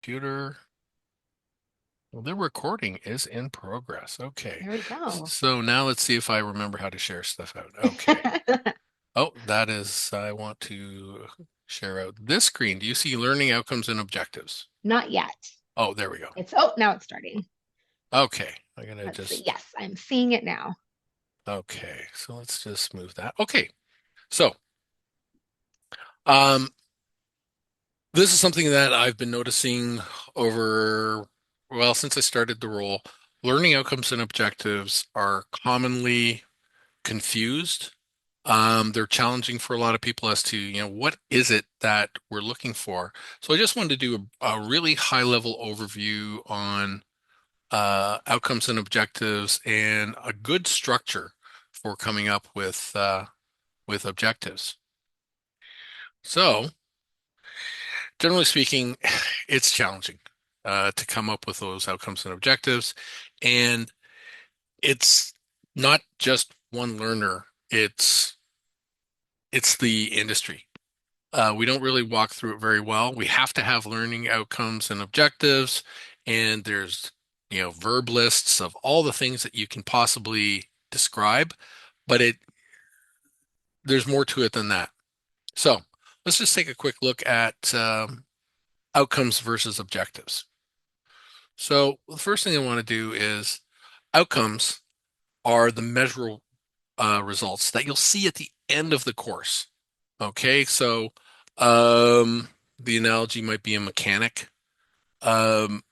Computer. Well, the recording is in progress. Okay. There we go. So now let's see if I remember how to share stuff out. Okay. Oh, that is, I want to share out this screen. Do you see learning outcomes and objectives? Not yet. Oh, there we go. Now it's starting. Okay. I'm gonna Let's see. just, Yes, I'm seeing it now. okay. So let's just move that. Okay. So, um, this is something that I've been noticing over, well, since I started the role. Learning outcomes and objectives are commonly confused. They're challenging for a lot of people as to, what is it that we're looking for? So I just wanted to do a really high level overview on outcomes and objectives and a good structure for coming up with objectives. So generally speaking, it's challenging to come up with those outcomes and objectives. And it's not just one learner, it's the industry. We don't really walk through it very well. We have to have learning outcomes and objectives, and there's, verb lists of all the things that you can possibly describe, but there's more to it than that. So let's just take a quick look at outcomes versus objectives. So the first thing I want to do is outcomes are the measurable results that you'll see at the end of the course. Okay, so the analogy might be a mechanic. Um,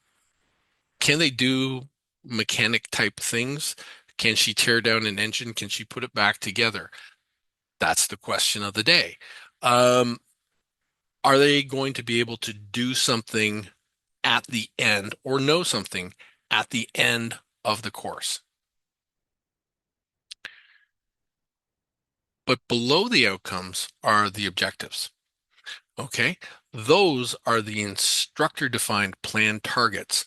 can they do mechanic type things? Can she tear down an engine? Can she put it back together? That's the question of the day. Um, are they going to be able to do something at the end or know something at the end of the course? But below the outcomes are the objectives. Okay. Those are the instructor defined plan targets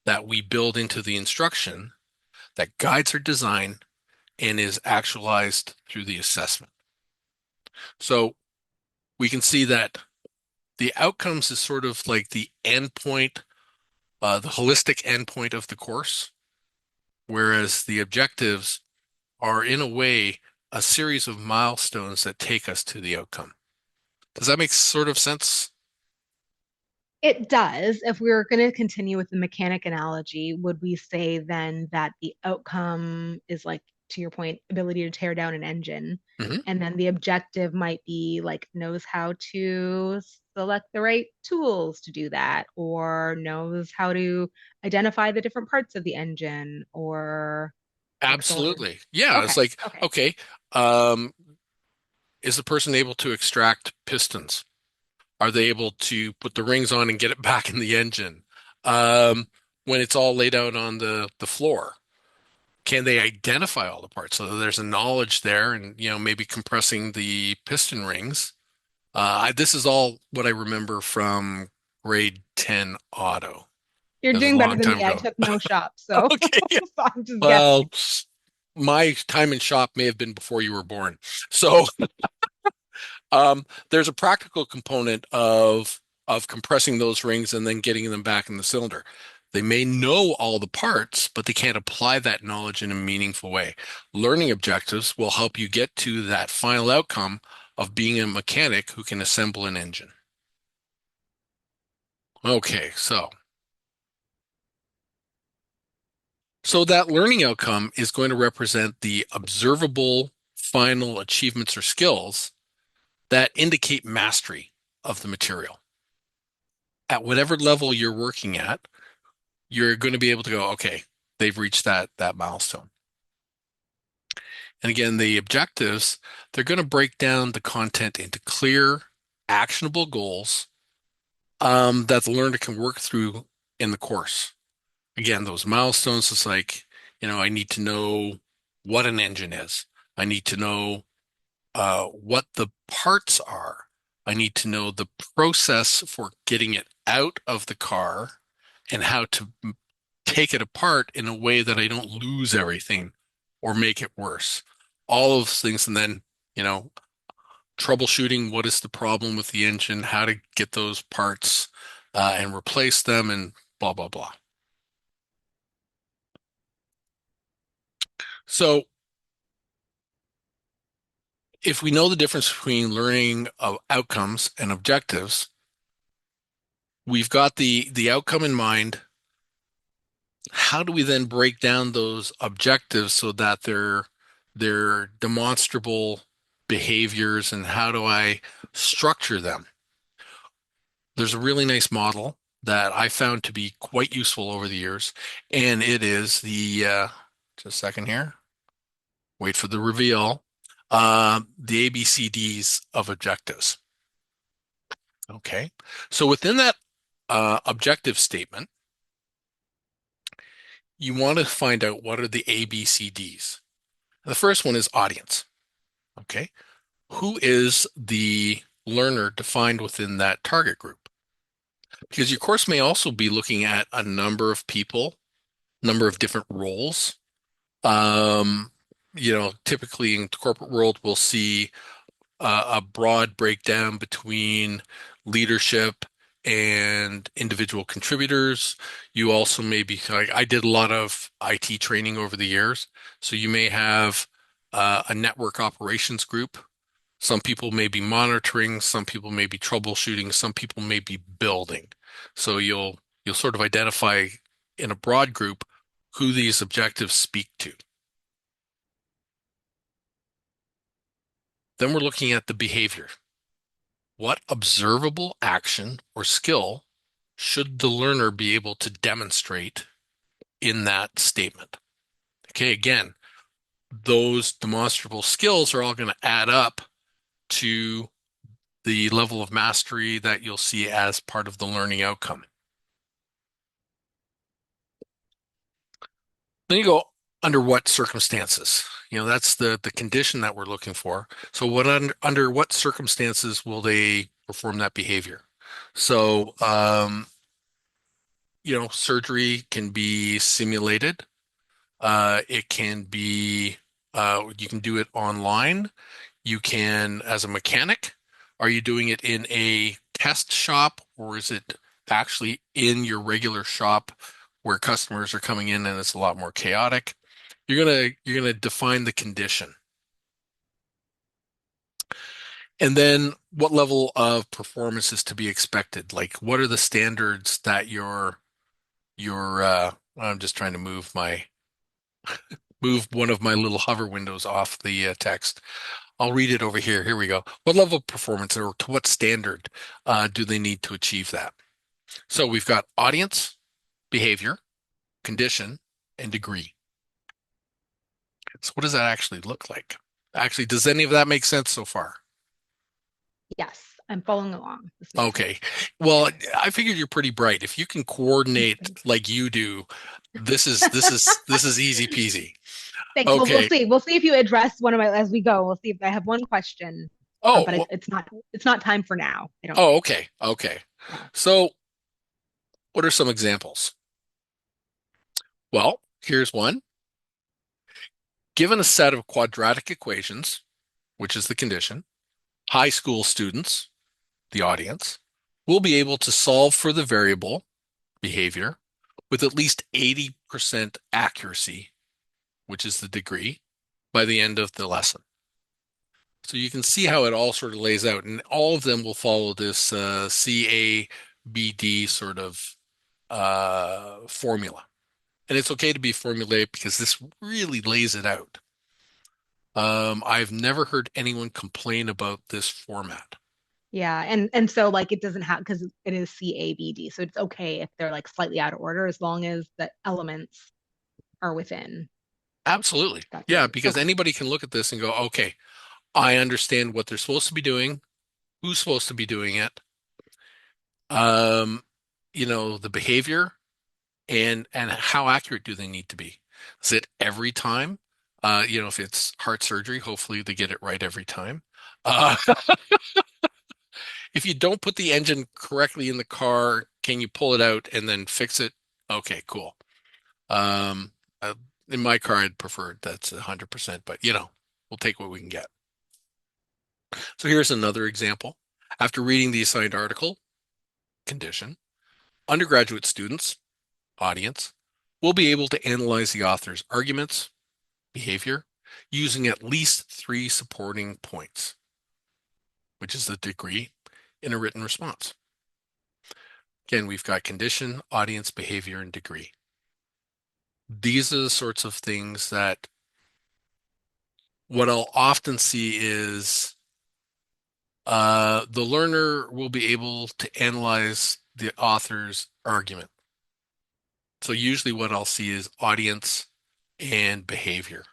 that we build into the instruction that guides our design and is actualized through the assessment. So we can see that the outcomes is sort of like the endpoint, the holistic endpoint of the course, whereas the objectives are in a way a series of milestones that take us to the outcome. Does that make sort of sense? It does. If we were going to continue with the mechanic analogy, would we say then that the outcome is like, to your point, ability to tear down an engine, Hmm. and then the objective might be like knows how to select the right tools to do that, or knows how to identify the different parts of the engine, or like so on. Absolutely. Yeah, Okay, it's like, okay. okay, um, is the person able to extract pistons? Are they able to put the rings on and get it back in the engine? Um, when it's all laid out on the floor, can they identify all the parts? So there's a knowledge there, and maybe compressing the piston rings. This is all what I remember from grade 10 auto. You're It was a doing better long than time me. I ago. took no shop, so Okay, yeah. I'm just guessing. Well, my time in shop may have been before you were born. So there's a practical component of compressing those rings and then getting them back in the cylinder. They may know all the parts, but they can't apply that knowledge in a meaningful way. Learning objectives will help you get to that final outcome of being a mechanic who can assemble an engine. Okay, so that learning outcome is going to represent the observable final achievements or skills that indicate mastery of the material. At whatever level you're working at, you're going to be able to go, okay, they've reached that milestone. And again, the objectives, they're going to break down the content into clear, actionable goals that the learner can work through in the course. Again, those milestones is like, I need to know what an engine is. I need to know what the parts are. I need to know the process for getting it out of the car and how to take it apart in a way that I don't lose everything or make it worse. All of those things, and then, you know, troubleshooting what is the problem with the engine, how to get those parts, and replace them and blah, blah, blah. So if we know the difference between learning outcomes and objectives, we've got the outcome in mind. How do we then break down those objectives so that they're demonstrable behaviors, and how do I structure them? There's a really nice model that I found to be quite useful over the years, and it is just a second here, wait for the reveal, the ABCDs of objectives. Okay, so within that objective statement, you want to find out what are the ABCDs. The first one is audience. Okay, who is the learner defined within that target group? Because your course may also be looking at a number of people, number of different roles. Um, typically in the corporate world, we'll see a broad breakdown between leadership and individual contributors. You also may be like, I did a lot of IT training over the years, so you may have a network operations group. Some people may be monitoring, some people may be troubleshooting, some people may be building. So you'll sort of identify in a broad group who these objectives speak to. Then we're looking at the behavior. What observable action or skill should the learner be able to demonstrate in that statement? Okay, again, those demonstrable skills are all going to add up to the level of mastery that you'll see as part of the learning outcome. Then you go under what circumstances? That's the condition that we're looking for. So under what circumstances will they perform that behavior? So surgery can be simulated. It can be you can do it online. You can, as a mechanic, are you doing it in a test shop, or is it actually in your regular shop where customers are coming in and it's a lot more chaotic? You're gonna define the condition. And then what level of performance is to be expected? Like what are the standards that your I'm just trying to move one of my little hover windows off the text. I'll read it over here. Here we go. What level of performance or to what standard do they need to achieve that? So we've got audience, behavior, condition, and degree. So what does that actually look like? Actually, does any of that make sense so far? Yes, I'm following along. This makes sense. Okay. Well, Yeah. I figured you're pretty bright. If you can coordinate Thanks. like you do, this is easy peasy. Thanks. Well, we'll Okay. see. We'll see if you address one of my as we go. We'll see if I have one question, Oh, but it's not time for now. I don't oh, think. okay. Okay. Yeah. So, what are some examples? Well, here's one. Given a set of quadratic equations, which is the condition, high school students, the audience, will be able to solve for the variable behavior with at least 80% accuracy, which is the degree, by the end of the lesson. So you can see how it all sort of lays out, and all of them will follow this CABD sort of formula. And it's okay to be formulaic because this really lays it out. I've never heard anyone complain about this format. Yeah, and so like it doesn't have because it is CABD, so it's okay if they're like slightly out of order as long as the elements are within Absolutely. that Yeah, group. because Okay. anybody can look at this and go, okay, I understand what they're supposed to be doing, who's supposed to be doing it, um, the behavior, and how accurate do they need to be? Is it every time? If it's heart surgery, hopefully they get it right every time. Uh, if you don't put the engine correctly in the car, can you pull it out and then fix it? Okay, cool. Um, uh, in my car, I'd prefer that's 100%, but we'll take what we can get. So here's another example. After reading the assigned article, condition, Undergraduate students, audience, will be able to analyze the author's arguments, behavior, using at least three supporting points, which is the degree, in a written response. Again, we've got condition, audience, behavior, and degree. These are the sorts of things that what I'll often see is the learner will be able to analyze the author's argument. So usually what I'll see is audience and behavior.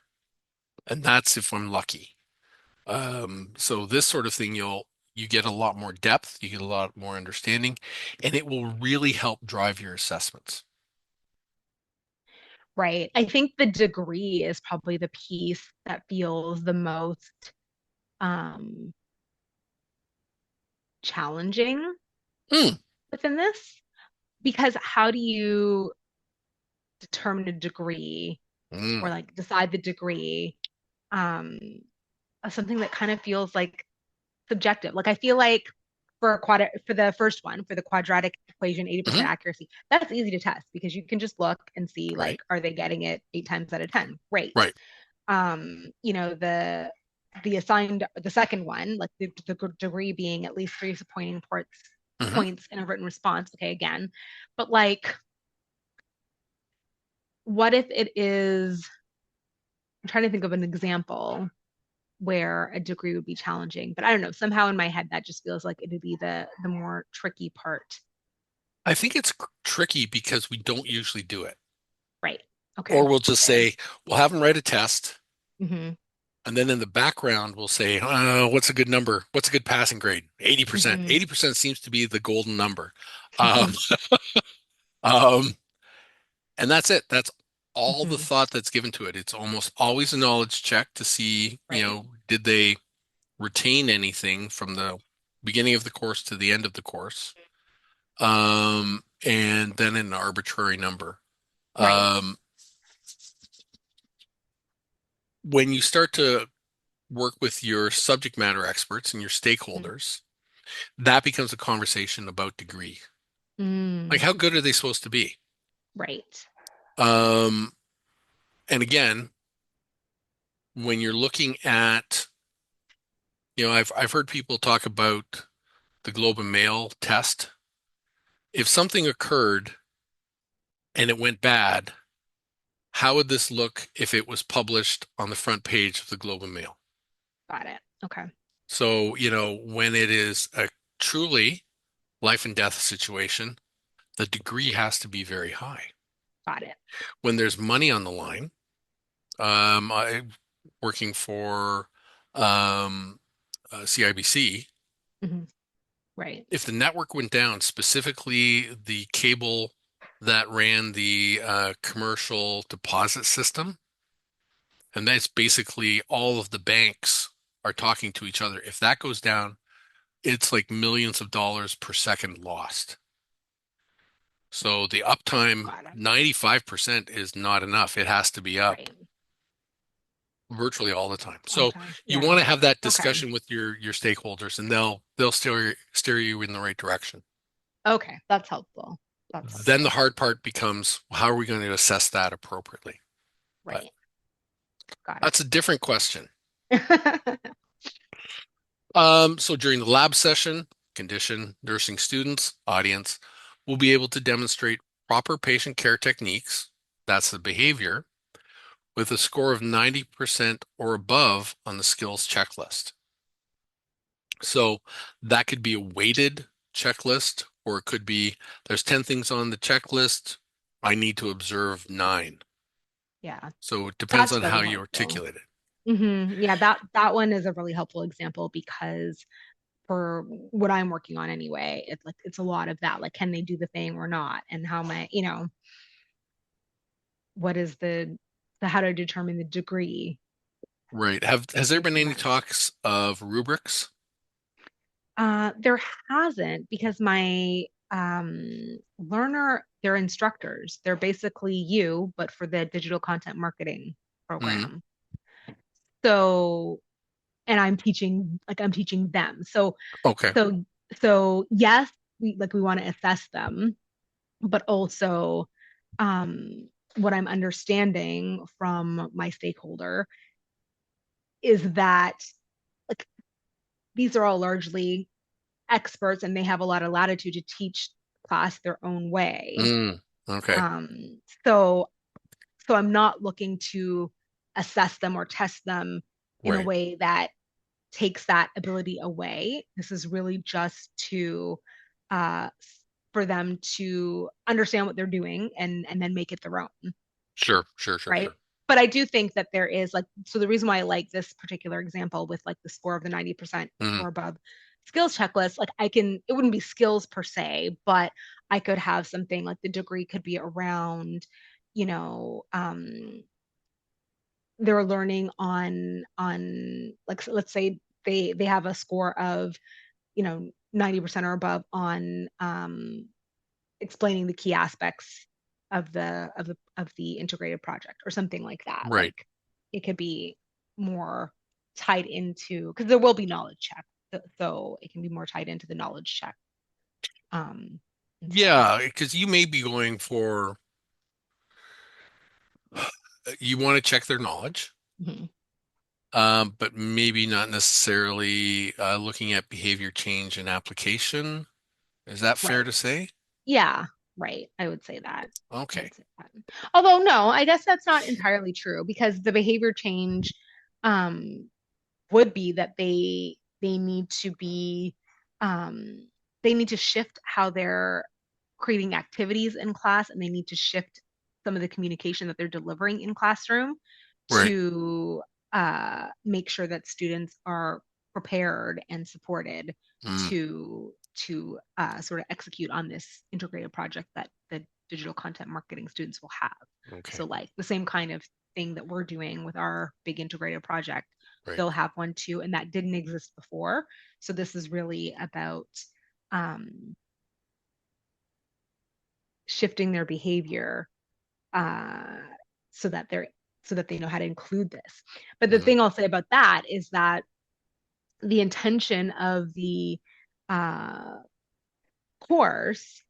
And that's if I'm lucky. So this sort of thing, you get a lot more depth, you get a lot more understanding, and it will really help drive your assessments. Right. I think the degree is probably the piece that feels the most um, challenging Mm, within this because how do you determine a degree or mm, like decide the degree um, of something that kind of feels like subjective? Like I feel like for the first one, for the quadratic equation, 80% mhm, accuracy, that's easy to test because you can just look and see like, right, are they getting it 8 times out of 10? Great. right. You know, the second one, like the degree being at least three supporting Mhm. points in a written response. Okay, again, but like, what if it is? I'm trying to think of an example where a degree would be challenging, but I don't know. Somehow in my head, that just feels like it would be the more tricky part. I think it's tricky because we don't usually do it. Right. Okay. Or we'll just Fair. say, we'll have them write a test, Hmm. and then in the background, we'll say, what's a good number? What's a good passing grade? 80%. Hmm. 80% seems to be the golden number. Um, um, and that's it. That's all the Hmm. thought that's given to it. It's almost always a knowledge check to see, Right. did they retain anything from the beginning of the course to the end of the course? And then an arbitrary number. Right. Um, when you start to work with your subject matter experts and your Mhm. stakeholders, that becomes a conversation about degree. Like, Mm. how good are they supposed to be? Right. Um, and again, when you're looking at, I've heard people talk about the Globe and Mail test. If something occurred and it went bad, how would this look if it was published on the front page of the Globe and Mail? Got it. Okay. So, when it is a truly life and death situation, the degree has to be very high. Got it. When there's money on the line, I working for um, CIBC, Hmm. Right. if the network went down, specifically the cable that ran the commercial deposit system, and that's basically all of the banks are talking to each other. If that goes down, it's like millions of dollars per second lost. So the uptime, Got it. 95% is not enough. It has to be up Right. virtually all the time. All the So time. you Yeah. want to have that Okay. discussion with your stakeholders, and they'll steer you in the right direction. Okay. That's helpful. That's Then the helpful. hard part becomes, how are we going to assess that appropriately? But Right. Got that's a different question. it. So during the lab session, condition nursing students, audience will be able to demonstrate proper patient care techniques. That's the behavior with a score of 90% or above on the skills checklist. So that could be a weighted checklist, or it could be there's 10 things on the checklist. I need to observe nine. Yeah. So it depends That's on really how you helpful. articulate it. Yeah, that one is a really helpful example because for what I'm working on anyway, it's like it's a lot of that. Like, can they do the thing or not? And how my, what is the how to determine the degree Right. Has there based been on any that. talks of rubrics? There hasn't because my learner, they're instructors. They're basically you, but for the digital content marketing Mm, program. So, and I'm teaching them. So, okay. so, so yes, we want to assess them, but also what I'm understanding from my stakeholder is that like these are all largely experts and they have a lot of latitude to teach class their own way. Mm, okay. Um, so so I'm not looking to assess them or test them in a Right. way that takes that ability away. This is really just to uh, for them to understand what they're doing and then make it their own, Sure, sure, sure, right? sure. But I do think that there is like so the reason why I like this particular example with like the score of the 90% Mm, or above skills checklist, like I can it wouldn't be skills per se, but I could have something like the degree could be around, you know, they're learning on like let's say they have a score of 90% or above on explaining the key aspects of the integrated project or something like that. right. Like it could be more tied into because there will be knowledge check, so it can be more tied into the knowledge check um, instead. Yeah, because you may be going for, you want to check their knowledge, Hmm. but maybe not necessarily looking at behavior change and application. Is that fair Right. to say? Yeah. Right. I would say that. I Okay. would say that. Although no, I guess that's not entirely true because the behavior change um, would be that they need to be um, they need to shift how they're creating activities in class and they need to shift some of the communication that they're delivering in classroom Right. to make sure that students are prepared and supported Mm, to sort of execute on this integrated project that the digital content marketing students will have. okay. So like the same kind of thing that we're doing with our big integrated project, Right. they'll have one too, and that didn't exist before. So this is really about um, shifting their behavior uh, so that they're so that they know how to include this. But the Mm, thing I'll say about that is that the intention of the uh, course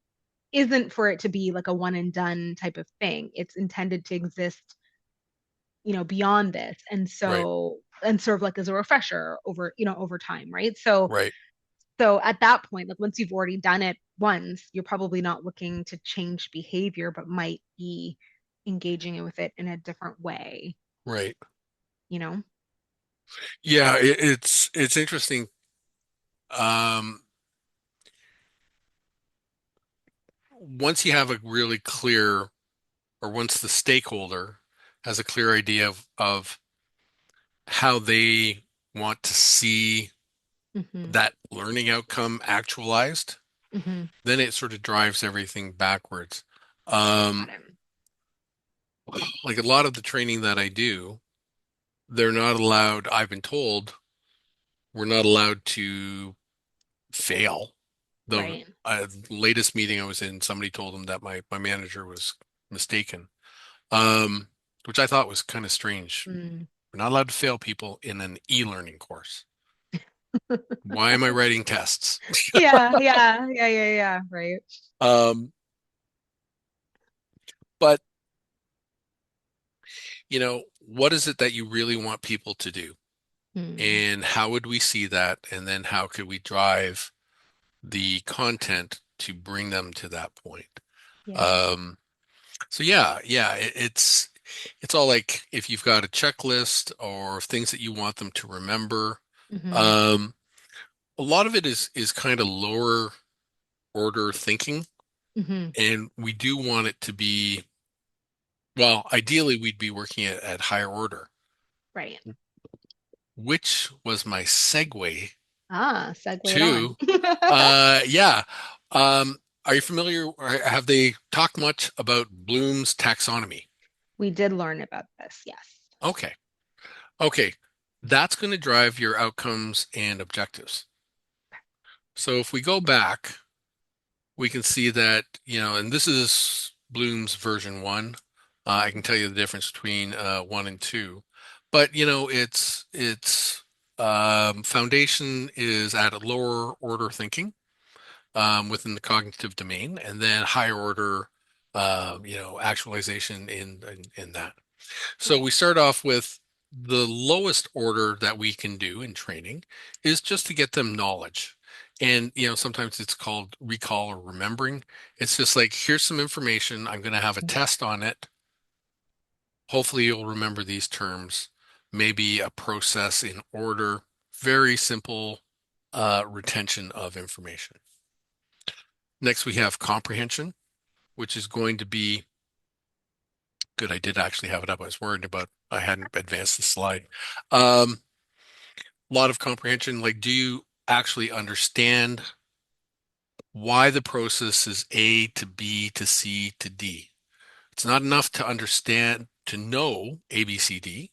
isn't for it to be like a one and done type of thing. It's intended to exist, beyond this. right. And sort of like as a refresher over time, right? So Right. so at that point, like once you've already done it once, you're probably not looking to change behavior, but might be engaging with it in a different way, Right. you know? Yeah, it's interesting. Um, Once you have a really clear, or once the stakeholder has a clear idea of how they want to see Hmm. that learning outcome actualized, Hmm. then it sort of drives everything backwards. Got Um, it. like a lot of the training that I do, they're not allowed, I've been told, we're not allowed to fail. The Right. latest meeting I was in, somebody told them that my manager was mistaken, um, which I thought was kind of strange. Mm. We're not allowed to fail people in an e-learning course. Why am I writing tests? Yeah, yeah, yeah, yeah, yeah, right. Um, but what is it that you really want people to do? Mm. And how would we see that? And then how could we drive the content to bring them to that point? Yeah. Um, so yeah, it's all like if you've got a checklist or things that you want them to remember. Hmm. Um, a lot of it is kind of lower order thinking, Hmm. and we do want it to be, well, ideally we'd be working at higher order, Right. which was my segue Ah, segue it on. to, yeah. Are you familiar, or have they talked much about Bloom's taxonomy? We did learn about this, yes. Okay. Okay. That's going to drive your outcomes and objectives. So if we go back, we can see that, and this is Bloom's version one. I can tell you the difference between one and two, but its foundation is at a lower order thinking. within the cognitive domain, and then higher order, actualization in that. So we start off with the lowest order that we can do in training is just to get them knowledge. And, sometimes it's called recall or remembering. It's just like, here's some information. I'm going to have a test on it. Hopefully you'll remember these terms, maybe a process in order, very simple retention of information. Next, we have comprehension, which is going to be good. I did actually have it up. I was worried about I hadn't advanced the slide. A lot of comprehension. Like, do you actually understand why the process is A to B to C to D? It's not enough to understand, to know ABCD.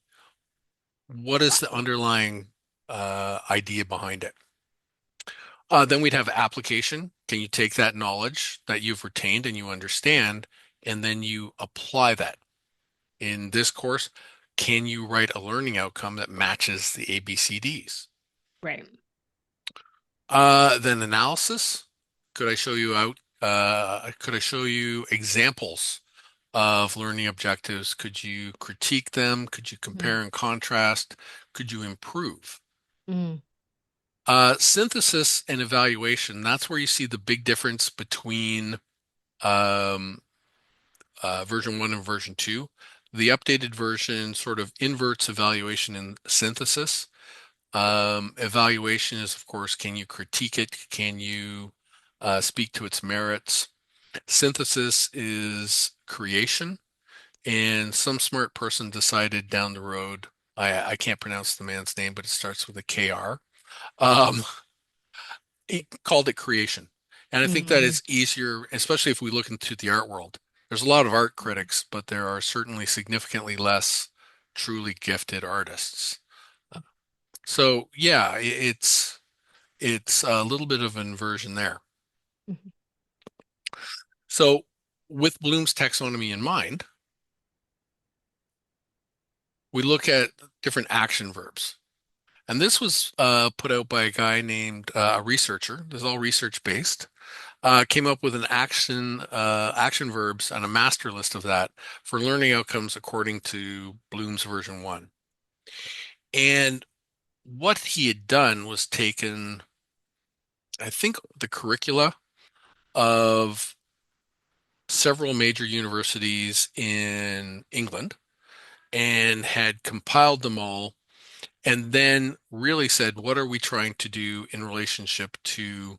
What is the underlying idea behind it? Then we'd have application. Can you take that knowledge that you've retained and you understand, and then you apply that? In this course, can you write a learning outcome that matches the ABCDs? Right. Then analysis. Could I show you out? Could I show you examples of learning objectives? Could you critique them? Could you Mm, compare and contrast? Could you improve? mm, Synthesis and evaluation. That's where you see the big difference between um, version one and version two. The updated version sort of inverts evaluation and synthesis. Evaluation is, of course, can you critique it? Can you speak to its merits? Synthesis is creation, and some smart person decided down the road, I can't pronounce the man's name, but it starts with a KR. Um, he called it creation. And I think that mm, it's easier, especially if we look into the art world. There's a lot of art critics, but there are certainly significantly less truly gifted artists. So yeah, it's a little bit of an inversion there. mm, So with Bloom's taxonomy in mind, we look at different action verbs. And this was put out by a guy named a researcher. This is all research based. Came up with an action verbs and a master list of that for learning outcomes according to Bloom's version one. And what he had done was taken, I think, the curricula of several major universities in England and had compiled them all and then really said, what are we trying to do in relationship to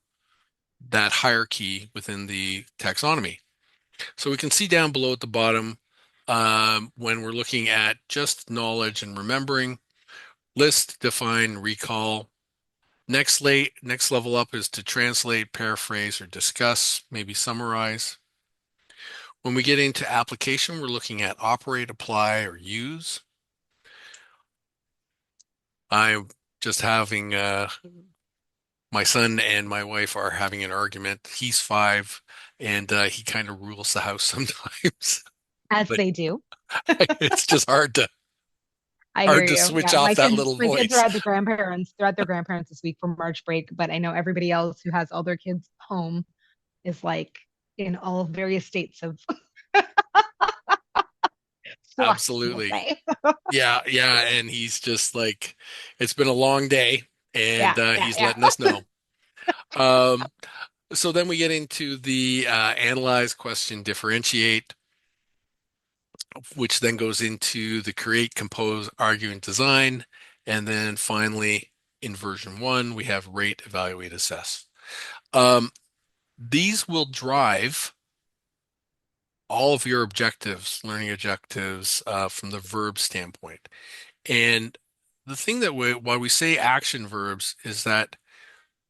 that hierarchy within the taxonomy? So we can see down below at the bottom when we're looking at just knowledge and remembering, list, define, recall. Next level up is to translate, paraphrase, or discuss, maybe summarize. When we get into application, we're looking at operate, apply, or use. I'm just having my son and my wife are having an argument. He's 5, and he kind of rules the house sometimes, as but they do. it's just I hear hard to you. switch Yeah, off that little my kids are voice. at the grandparents. They're at their grandparents this week for March break, but I know everybody else who has all their kids home is like in all various states of flux, we'll Absolutely. say. Yeah, yeah, and he's just like, it's been a long day, and Yeah, yeah, he's yeah. letting us know. Um, so then we get into the analyze, question, differentiate, which then goes into the create, compose, argue, and design. And then finally, in version one, we have rate, evaluate, assess. Um, these will drive all of your objectives, learning objectives, from the verb standpoint. And the thing that why we say action verbs is that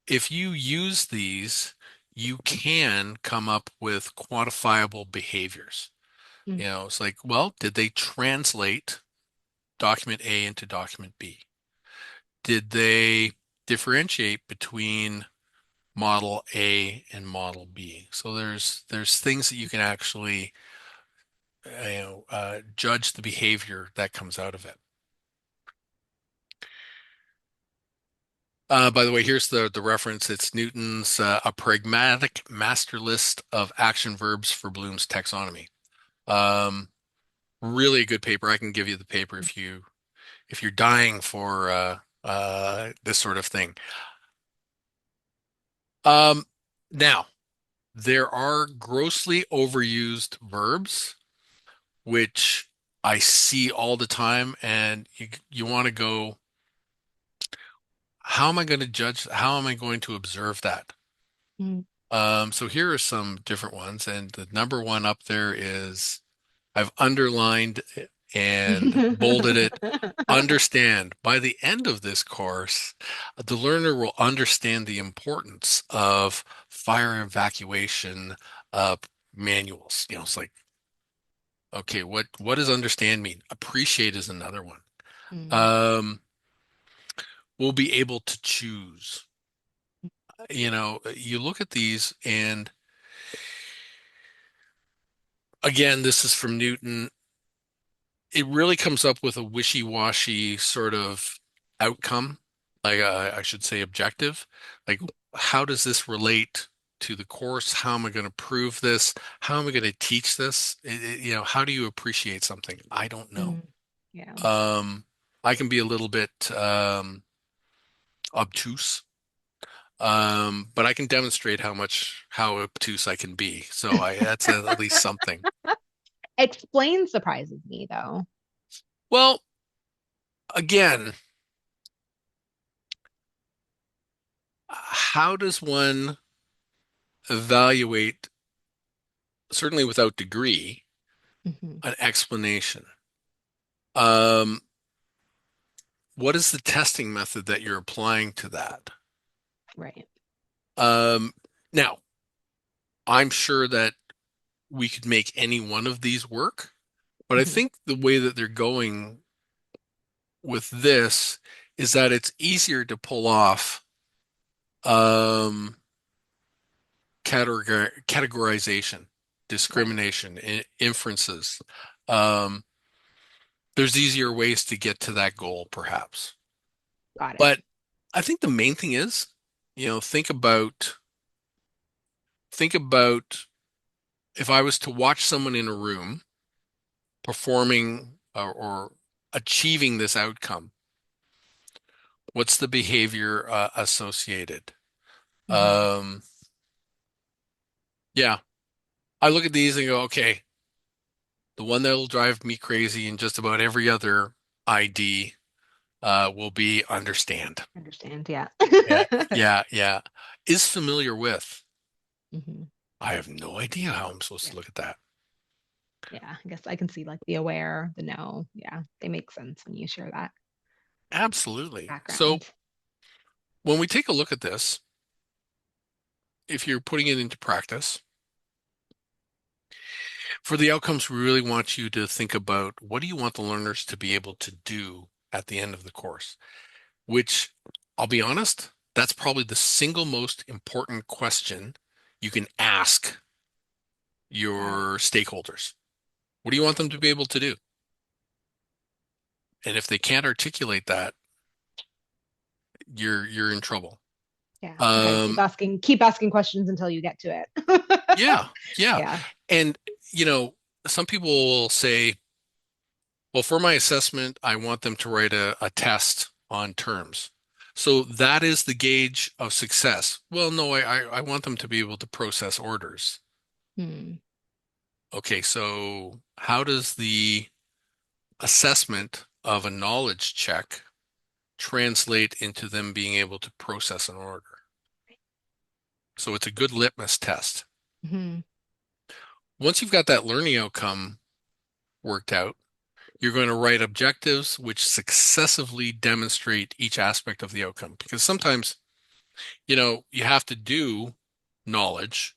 if you use these, you can come up with quantifiable behaviors. Mm, It's like, well, did they translate document A into document B? Did they differentiate between model A and model B? So there's things that you can actually judge the behavior that comes out of it. By the way, here's the reference. It's Newton's A Pragmatic Master List of Action Verbs for Bloom's Taxonomy. Um, Really a good paper. I can give you the paper if you're dying for this sort of thing. Um, Now, there are grossly overused verbs, which I see all the time, and you want to go, how am I going to judge? How am I going to observe that? Mm. So here are some different ones, and the number one up there is I've underlined and bolded it. Understand. By the end of this course, the learner will understand the importance of fire evacuation uh, manuals. It's like, okay, what does understand mean? Appreciate is another one. Mm. Um, we'll be able to choose. You look at these, and again, this is from Newton. It really comes up with a wishy-washy sort of outcome, like I should say objective. Like, how does this relate to the course? How am I going to prove this? How am I going to teach this? How do you appreciate something? I don't know. Mm. Yeah. Um, I can be a little bit obtuse, but I can demonstrate how obtuse I can be. So that's at least something. Explain surprises me though. Well, again, how does one evaluate, certainly without degree, Hmm. an explanation? Um, what is the testing method that you're applying to that? Right. Um, Now, I'm sure that we could make any one of these work, but I Hmm. think the way that they're going with this is that it's easier to pull off um, categorization, Right. discrimination, inferences. Um, there's easier ways to get to that goal, perhaps. Got it. But I think the main thing is, think about if I was to watch someone in a room performing or achieving this outcome, what's the behavior associated? Hmm. Um, yeah, I look at these and go, okay, the one that'll drive me crazy in just about every other ID will be understand. Understand. Yeah. Yeah, yeah, yeah. Is familiar with. Hmm. I have no idea how I'm supposed Yeah. to look at that. Yeah. I guess I can see like the aware, the no. Yeah. They make sense when you share that Absolutely. So background. when we take a look at this, if you're putting it into practice, for the outcomes, we really want you to think about what do you want the learners to be able to do at the end of the course, which I'll be honest, that's probably the single most important question you can ask Got it. your stakeholders. What do you want them to be able to do? And if they can't articulate that, you're in trouble. Yeah. So kind of Um, keep asking questions until you get to it. yeah, yeah. Yeah. And you know, some people will say, well, for my assessment, I want them to write a test on terms. So that is the gauge of success. Well, no, I want them to be able to process orders. Hmm. Okay, so how does the assessment of a knowledge check translate into them being able to process an order? So it's a good litmus test. Hmm. Once you've got that learning outcome worked out, you're going to write objectives which successively demonstrate each aspect of the outcome. Because sometimes, you have to do knowledge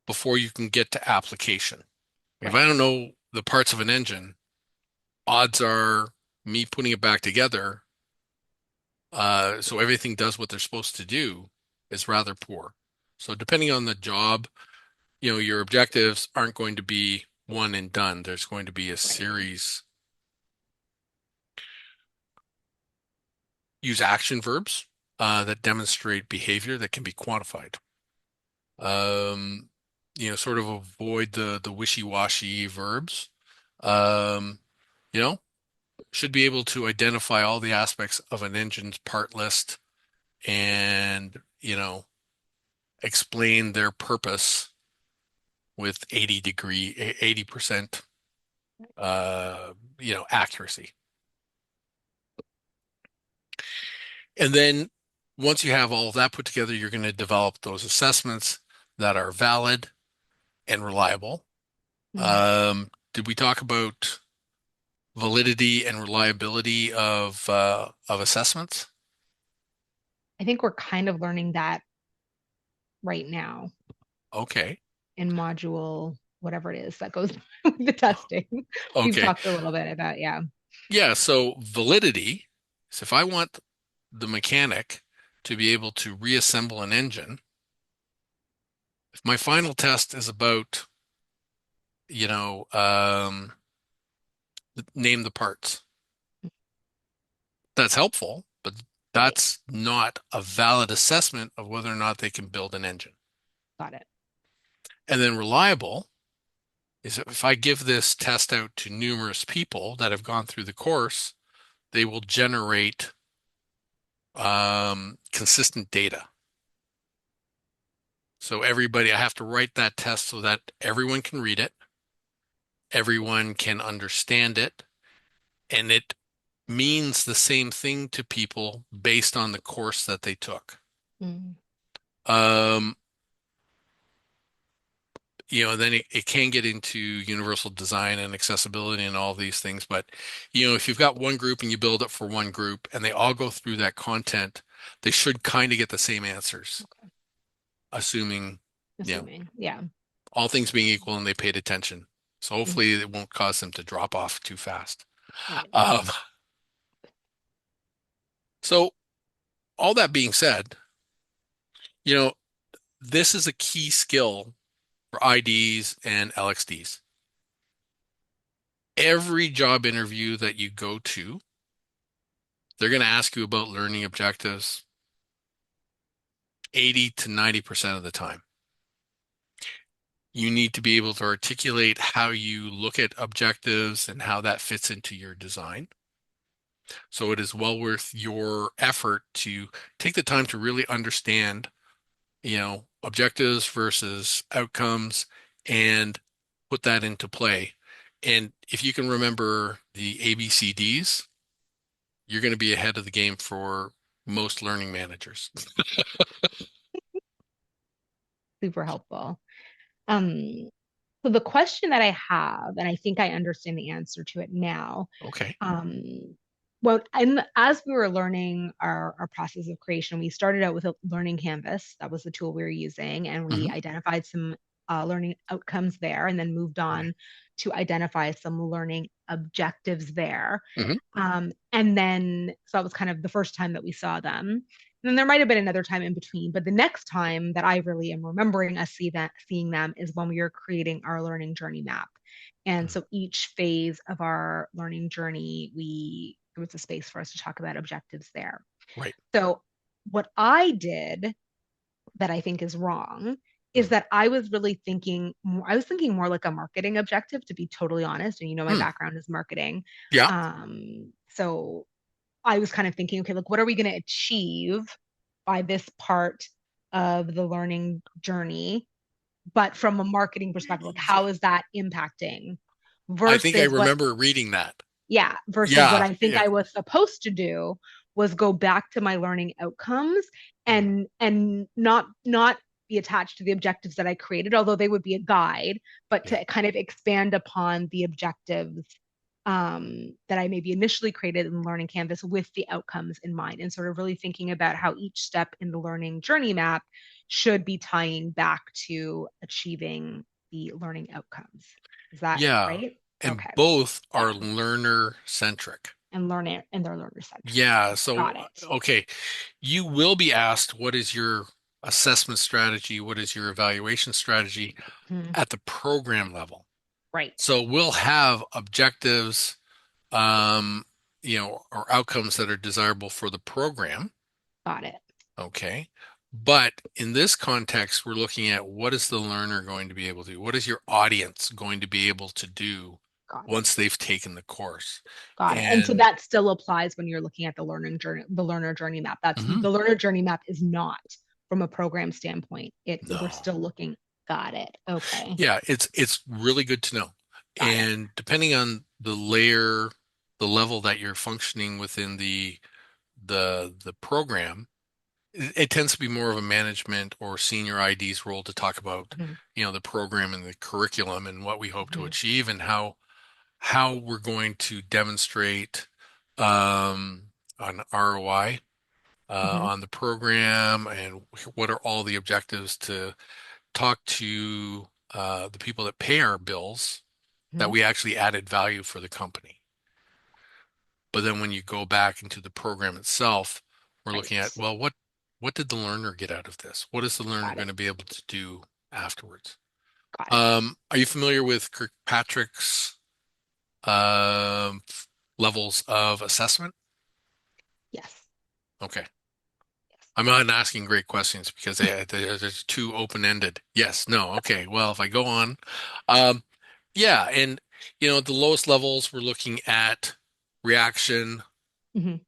before you can get to application. If I Right. don't know the parts of an engine, odds are me putting it back together, so everything does what they're supposed to do, is rather poor. So depending on the job, your objectives aren't going to be one and done. There's going to be a Right. series. Use action verbs. that demonstrate behavior that can be quantified. Um, sort of avoid the wishy-washy verbs. Um, you know, should be able to identify all the aspects of an engine's part list and, explain their purpose with 80% accuracy. And then once you have all of that put together, you're going to develop those assessments that are valid and reliable. Mm. Did we talk about validity and reliability of assessments? I think we're kind of learning that right now Okay. in module, whatever it is that goes with the testing. We've Okay. talked a little bit about, yeah. Yeah, so validity is if I want the mechanic to be able to reassemble an engine, if my final test is about, you know, um, name the parts, that's helpful, but Right. that's not a valid assessment of whether or not they can build an engine. Got it. And then reliable is that if I give this test out to numerous people that have gone through the course, they will generate consistent data. So everybody, I have to write that test so that everyone can read it, everyone can understand it, and it means the same thing to people based on the course that they took. Mm. Um, then it can get into universal design and accessibility and all these things. But, if you've got one group and you build it for one group and they all go through that content, they should kind of get the same answers, Okay. assuming, you know, Assuming, yeah. all things being equal and they paid attention. So Mhm. hopefully it won't cause them to drop off too fast. Right. Um, so all that being said, you know, this is a key skill for IDs and LXDs. Every job interview that you go to, they're going to ask you about learning objectives 80 to 90% of the time. You need to be able to articulate how you look at objectives and how that fits into your design. So it is well worth your effort to take the time to really understand, objectives versus outcomes and put that into play. And if you can remember the ABCDs, you're going to be ahead of the game for most learning managers. Super helpful. Um, so the question that I have, and I think I understand the answer to it now, Okay. um, well, as we were learning our process of creation, we started out with a learning canvas. That was the tool we were using, and we Hmm. identified some learning outcomes there, and then moved Okay. on to identify some learning objectives there. Hmm. And then, so that was kind of the first time that we saw them. And then there might have been another time in between, but the next time that I really am remembering us seeing them is when we were creating our learning journey map. And so each phase of our learning journey, there was a space for us to talk about objectives there. Right. So what I did that I think is wrong is Mm. that I was thinking more like a marketing objective, to be totally honest. And my Hmm. background is marketing. Yeah. So I was kind of thinking, okay, look, what are we going to achieve by this part of the learning journey? But from a marketing perspective, like how is that impacting I think I versus what remember reading that. yeah, versus what Yeah. I think Yeah. I was supposed to do was go back to my learning outcomes Mm. and not be attached to the objectives that I created, although they would be a guide, but Yeah. to kind of expand upon the objectives that I maybe initially created in Learning Canvas with the outcomes in mind, and sort of really thinking about how each step in the learning journey map should be tying back to achieving the learning outcomes. Is that Yeah. right? And Okay. both are Yeah, learner centric. and learn it and their learner centric. Yeah. Got So, it. okay. You will be asked, what is your assessment strategy? What is your evaluation strategy Hmm. at the program level? Right. So we'll have objectives, or outcomes that are desirable for the program. Got it. Okay. But in this context, we're looking at what is the learner going to be able to do? What is your audience going to be able to do Got it. once they've taken the course? Got it. And so And that still applies when you're looking at the learning journey, the learner journey map. That's mhm, the learner journey map is not from a program standpoint. We're no. still looking. Got it. Okay. Yeah, it's really good to know. Got it. And depending on the layer, the level that you're functioning within the program, it tends to be more of a management or senior ID's role to talk about, Mhm, the program and the curriculum and what we hope to mhm, achieve and how we're going to demonstrate an ROI mhm, on the program and what are all the objectives to talk to the people that pay our bills that mhm. we actually added value for the company. But then when you go back into the program itself, we're looking at, Right. well, what did the learner get out of this? What is the learner Got going it. to be able to do afterwards? Got it. Are you familiar with Kirkpatrick's um, levels of assessment? Yes. Okay. Yes. I'm not asking great questions because they're too open-ended. Yes, no. Okay. Well, if I go on, um, yeah, and the lowest levels we're looking at reaction. Mhm,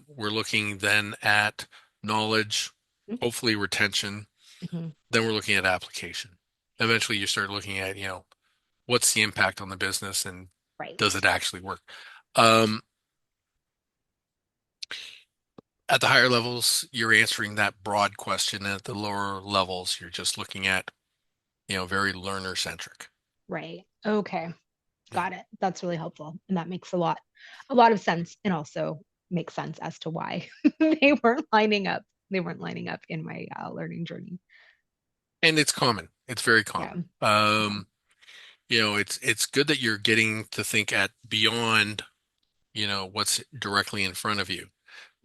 We're looking then at knowledge, hopefully retention. mhm. Then we're looking at application. Eventually, you start looking at, what's the impact on the business and does Right. it actually work? Um, at the higher levels, you're answering that broad question. At the lower levels, you're just looking at, very learner centric. Right. Okay. Yeah. Got it. That's really helpful. And that makes a lot of sense and also makes sense as to why they weren't lining up. They weren't lining up in my learning journey. And it's common. It's very Yeah. common. Yeah. It's good that you're getting to think at beyond, what's directly in front of you,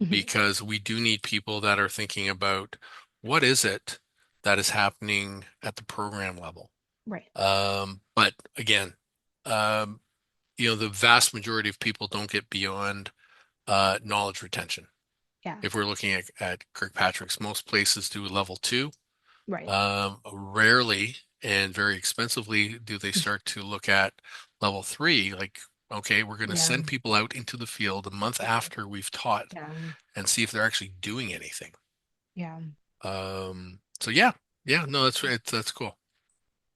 Mhm. because we do need people that are thinking about what is it that is happening at the program level. Right. But again, um, the vast majority of people don't get beyond knowledge retention. Yeah. If we're looking at Kirkpatrick's, most places do level two. Right. Rarely and very expensively do they start to look at level three. Like, okay, we're going to Yeah. send people out into the field a month Yeah. after we've taught Yeah. and see if they're actually doing anything. Yeah. So yeah, yeah, no, that's cool.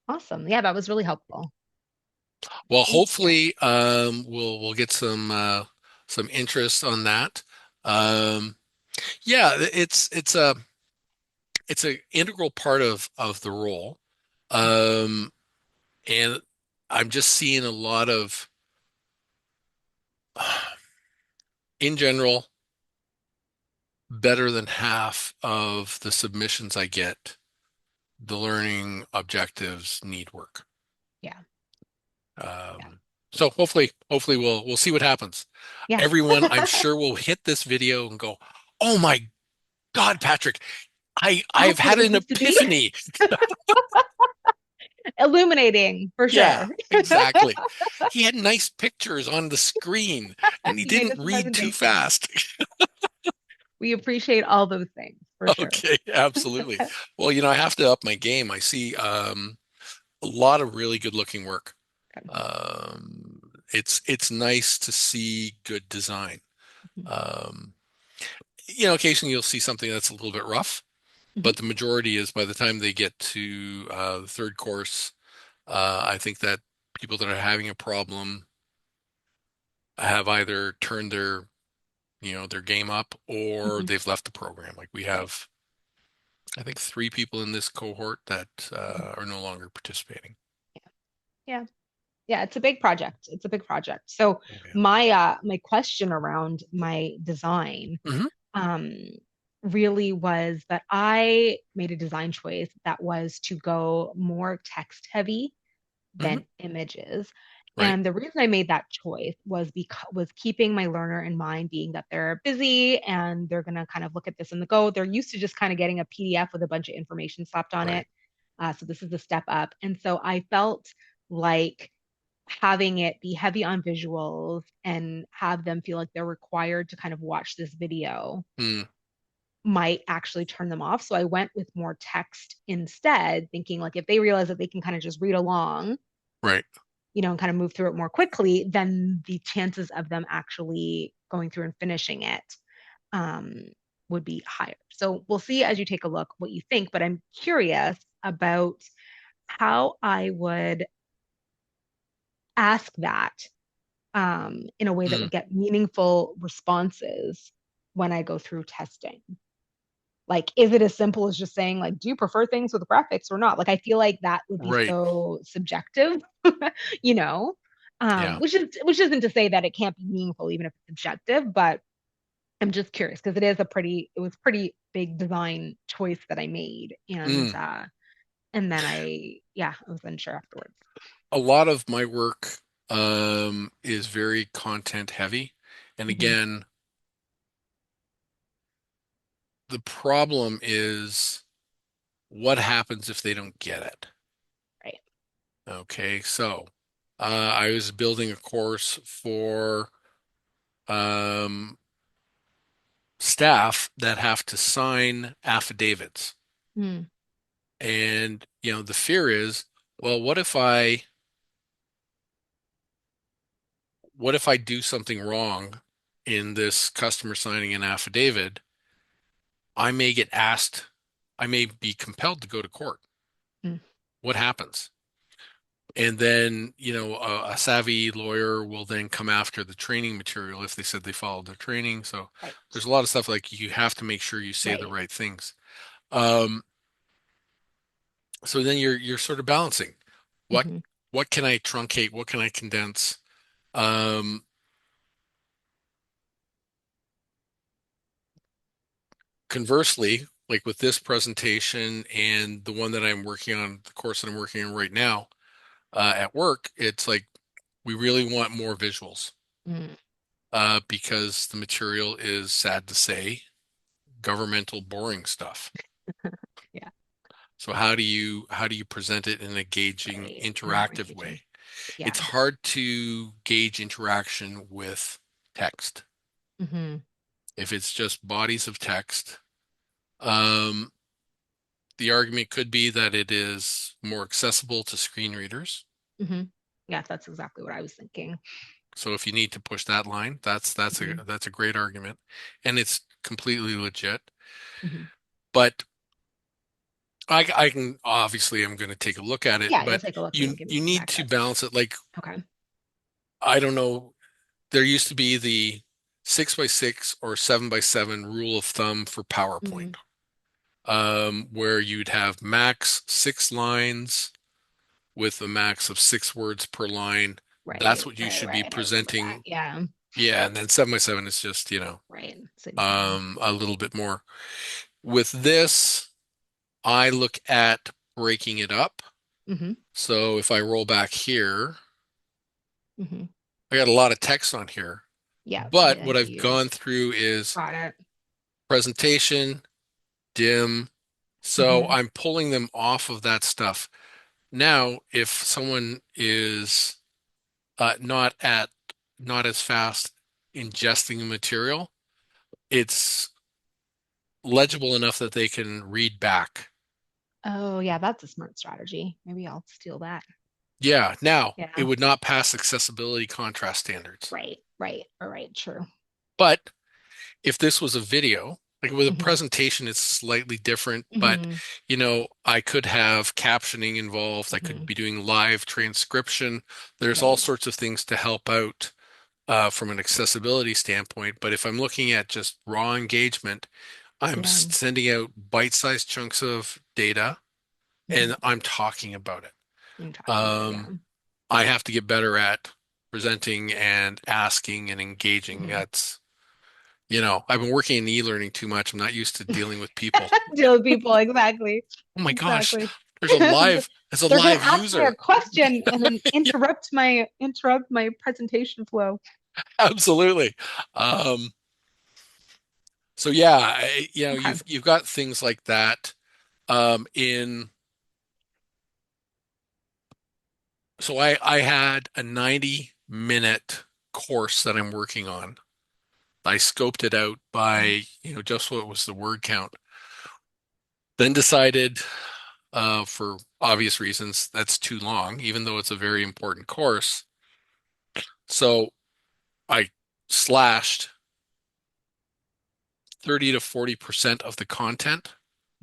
Awesome. Yeah, that was really helpful. Well, Thank you. hopefully, we'll get some interest on that. Um, yeah, it's a integral part of the role. Um, and I'm just seeing a lot of, in general, better than half of the submissions I get, the learning objectives need work. Yeah. Yeah. Um, so hopefully we'll see what happens. Yeah. Everyone, I'm sure, will hit this video and go, "Oh my God, Patrick, I've That's what had it was an supposed to be. epiphany." Illuminating for Yeah, sure. exactly. He had nice pictures on the screen and he You made didn't us a read too presentation. fast. We appreciate all those things for sure. Okay, absolutely. Well, I have to up my game. I see a lot of really good looking work. It's nice to see good design. Um, occasionally you'll see something that's a little bit rough, Mhm. but the majority is by the time they get to the third course, I think that people that are having a problem have either turned their game up or Mhm. they've left the program. Like we Right. have, I think, three people in this cohort that Mhm. are no longer participating. Yeah. Yeah. Yeah, it's a big project. It's a big project. So Oh, yeah. my question around my design Hmm. um really was that I made a design choice that was to go more text heavy Hmm. than images. Right. And the reason I made that choice was keeping my learner in mind, being that they're busy and they're gonna kind of look at this in the go. They're used to just kind of getting a PDF with a bunch of information slapped on it. Right. So this is a step up. And so I felt like having it be heavy on visuals and have them feel like they're required to kind of watch this video Mm. might actually turn them off. So I went with more text instead, thinking like if they realize that they can kind of just read along, Right. and kind of move through it more quickly, then the chances of them actually going through and finishing it um, would be higher. So we'll see as you take a look what you think, but I'm curious about how I would ask that in a way that Mm, would get meaningful responses when I go through testing. Like, is it as simple as just saying, like, do you prefer things with a prefix or not? Like, I feel like that would be right. so subjective, you know, Yeah. which isn't to say that it can't be meaningful even if it's subjective, but I'm just curious because it was pretty big design choice that I made, Mm. and then I was unsure afterwards. A lot of my work is very content heavy. And Hmm. again, the problem is what happens if they don't get it? Right. Okay, so I was building a course for um, staff that have to sign affidavits. Mm, And, the fear is, well, what if I do something wrong in this customer signing an affidavit? I may get asked, I may be compelled to go to court. mm, What happens? And then, a savvy lawyer will then come after the training material if they said they followed their training. So right. there's a lot of stuff like you have to make sure you say the Right. right things. Um, so then you're sort of balancing what Hmm. what can I truncate? What can I condense? Um, Conversely, like with this presentation and the one that I'm working on, the course that I'm working on right now at work, it's like we really want more visuals Mm. because the material is sad to say governmental boring stuff. Yeah. So how do you present it in an engaging, Right. More interactive engaging. way? Yeah. It's hard to gauge interaction with text. Hmm. If it's just bodies of text, um, the argument could be that it is more accessible to screen readers. Hmm. Yeah, that's exactly what I was thinking. So if you need to push that line, that's a Hmm. that's a great argument, and it's completely legit. Hmm. But I can obviously I'm going to take a look at it, Yeah, you'll but take a look and you'll you give me you some need to backup. balance it. Like Okay. I don't know, there used to be the 6 by 6 or 7 by 7 rule of thumb for PowerPoint, Hmm. where you'd have max 6 lines with a max of 6 words per line. That's Right, what you right, should be right. I remember that. presenting. Yeah. Yeah, and then 7 by 7 is just, Right. Same thing. a little bit more. With this, I look at breaking it up. Hmm. So if I roll back here, Hmm. I got a lot of text on here. Yeah, But I what see I've you. gone through is Got it. presentation, dim. So Hmm. I'm pulling them off of that stuff. Now, if someone is not not as fast ingesting the material, it's legible enough that they can read back. Oh, yeah, that's a smart strategy. Maybe I'll steal that. Yeah, now it Yeah. would not pass accessibility contrast standards. Right, right, all right, true. But if this was a video, like with a Hmm. presentation, it's slightly different, but Hmm. I could have captioning involved. I could Hmm. be doing live transcription. There's all Right. sorts of things to help out from an accessibility standpoint. But if I'm looking at just raw engagement, I'm Yeah. sending out bite-sized chunks of data Hmm. and I'm talking about it. I'm talking about it. Yeah. Um, I have to get better at presenting and asking and engaging. Hmm. I've been working in e-learning too much. I'm not used to dealing with people. Deal with people, exactly. Oh my gosh, Exactly. there's a live, They're there's a gonna live ask me a user. question and then Yeah, interrupt my presentation flow. absolutely. Um, so yeah, Okay. you've got things like that. In so I had a 90-minute course that I'm working on. I scoped it out by, just what was the word count. Then decided, for obvious reasons, that's too long, even though it's a very important course. So I slashed 30 to 40% of the content,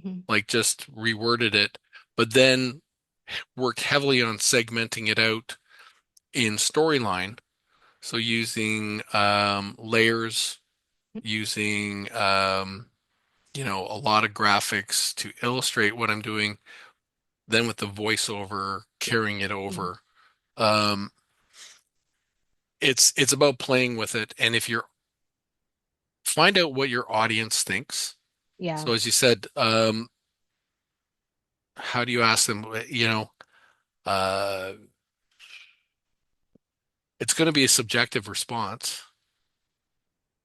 Mhm. like just reworded it, but then worked heavily on segmenting it out in storyline. So using layers, using a lot of graphics to illustrate what I'm doing, then with the voiceover carrying it Mhm. over. Um, it's about playing with it, and if you're find out what your audience thinks. Yeah. So as you said, how do you ask them? Uh, it's going to be a subjective response.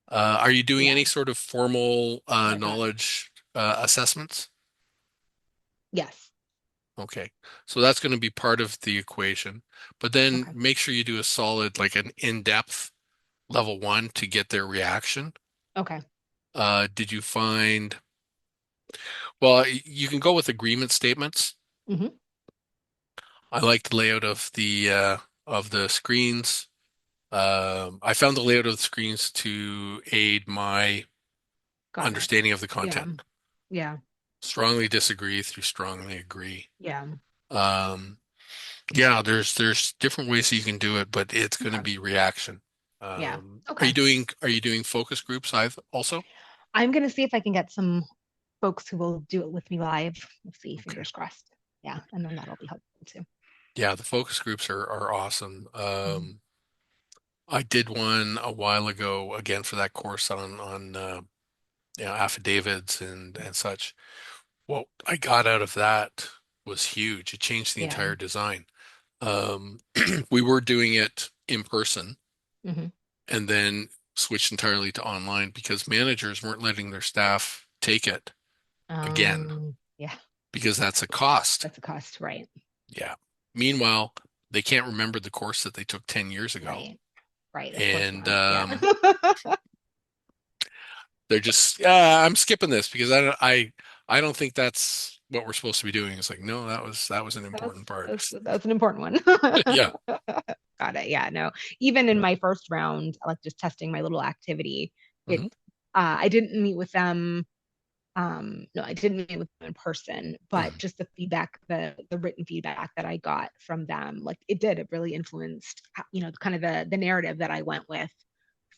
Are you doing Yeah. any sort of formal Oh my God. knowledge assessments? Yes. Okay, so that's going to be part of the equation. But then Okay. make sure you do a solid, like an in-depth level one to get their reaction. Okay. Did you find, well, you can go with agreement statements. Hmm. I like the layout of the screens. I found the layout of the screens to aid my Got it. understanding of the Yeah. content. Yeah. Strongly disagree through strongly agree. Yeah. Um, yeah, there's different ways you can do it, but it's going to Okay. be reaction. Yeah. Are Okay. you doing focus groups? I've also? I'm gonna see if I can get some folks who will do it with me live. We'll see. Okay. Fingers crossed. Yeah, and then that'll be helpful too. Yeah, the focus groups are awesome. Mhm. I did one a while ago again for that course on affidavits and such. What I got out of that was huge. It changed the Yeah. entire design. Um, we were doing it in person Hmm. and then switched entirely to online because managers weren't letting their staff take it again Yeah, because that's a cost. that's a cost, right? Yeah. Meanwhile, they can't remember the course that they took 10 years ago. Right. Right. Of course And not. Yeah. they're just, I'm skipping this because I don't think that's what we're supposed to be doing. It's like, no, that was an That was important part. that was that was an important one. Yeah. Got it. Yeah, no. Even in my first round, like just testing my little activity, it Hmm. I didn't meet with them. No, I didn't meet with them in person, but Hmm. just the feedback, the written feedback that I got from them, like it really influenced, kind of the narrative that I went with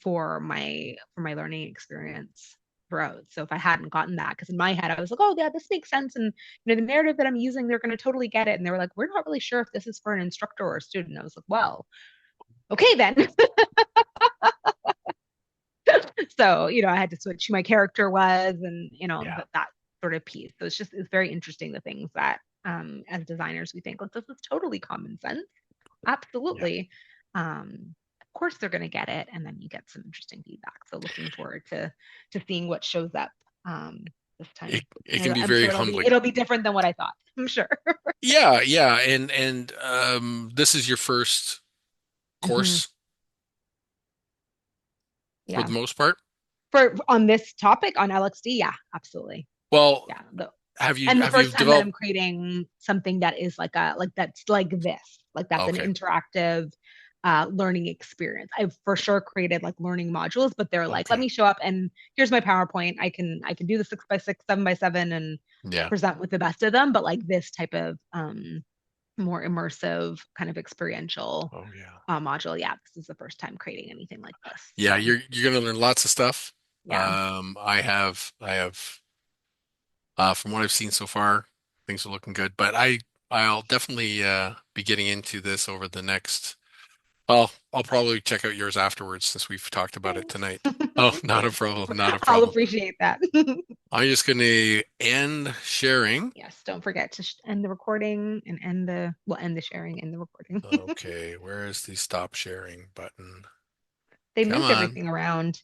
for my learning experience throughout. So if I hadn't gotten that, because in my head I was like, oh yeah, this makes sense, and the narrative that I'm using, they're going to totally get it, and they were like, we're not really sure if this is for an instructor or a student. I was like, well, okay then. So I had to switch who my character was, and Yeah. that sort of piece. So it's very interesting, the things that as designers we think like this is totally common sense, Yeah. absolutely. Of course they're going to get it, and then you get some interesting feedback. So looking forward to seeing what shows up this It time. it And can be I'm very sure humbling. it'll be different than what I thought, I'm sure. Yeah, yeah, and this is your first Hmm. course for the Yeah, most part. for on this topic on LXD, yeah, absolutely. Well, Yeah, have you and the have you first time that developed? I'm creating something that is like that's like this, like that's an Okay, interactive learning experience. I've for sure created like learning modules, but they're like, let okay, me show up and here's my PowerPoint. I can do the 6x6, 7x7, and yeah, present with the best of them. But like this type of more immersive kind of experiential oh yeah, module, yeah, this is the first time creating anything like this. yeah. So You're gonna learn lots of stuff. yeah. I have from what I've seen so far, things are looking good. But I'll definitely be getting into this over the next. Well, I'll probably check out yours afterwards since we've talked about it Thanks. tonight. Oh, not a Thanks. problem, not a I'll problem. appreciate that. I'm just gonna end sharing. Yes, don't forget to end the recording and end the sharing and the recording. Okay, where is the stop sharing button? They Come moved on. everything around.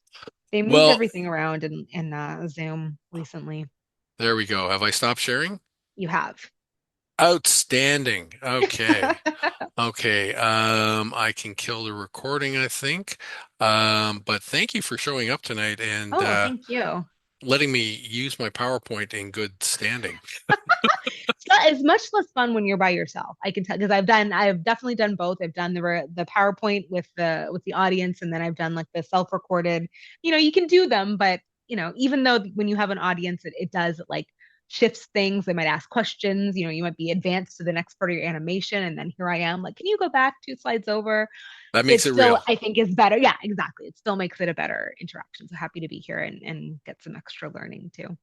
They moved Well, everything around in Zoom recently. there we go. Have I stopped sharing? You have. Outstanding. Okay. Okay, I can kill the recording, I think. But thank you for showing up tonight and Oh, thank you. letting me use my PowerPoint in good standing. It's much less fun when you're by yourself. I can tell because I've definitely done both. I've done the PowerPoint with the audience, and then I've done like the self-recorded. You can do them, but even though when you have an audience, it does like shifts things. They might ask questions. You might be advanced to the next part of your animation, and then here I am, like, can you go back 2 slides over? That It makes it still, real. I think, is better. Yeah, exactly. It still makes it a better interaction. So happy to be here and get some extra learning too.